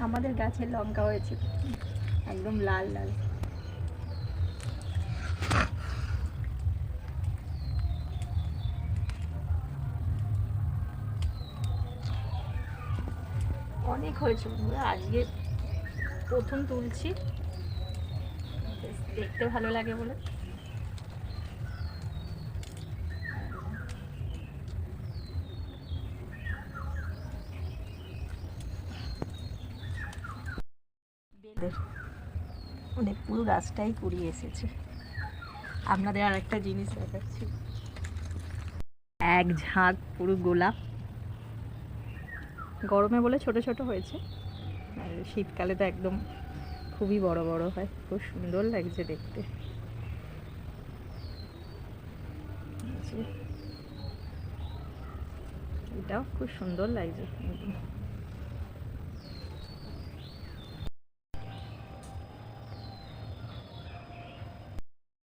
আমাদের গাছের লঙ্কা হয়েছে একদম লাল লাল। অনেক হয়েছে বন্ধুরা, আজকে প্রথম তুলছি, দেখতে ভালো লাগে বলে। অনেক পুরো গাছটাই কুড়িয়ে এসেছে। আপনাদের আর একটা জিনিস দেখাচ্ছি, এক ঝাঁক পুরো গোলাপ। গরমে বলে ছোট ছোট হয়েছে, আর শীতকালে তো একদম খুবই বড় বড় হয়, খুব সুন্দর লাগছে দেখতে। এটাও খুব সুন্দর লাগছে।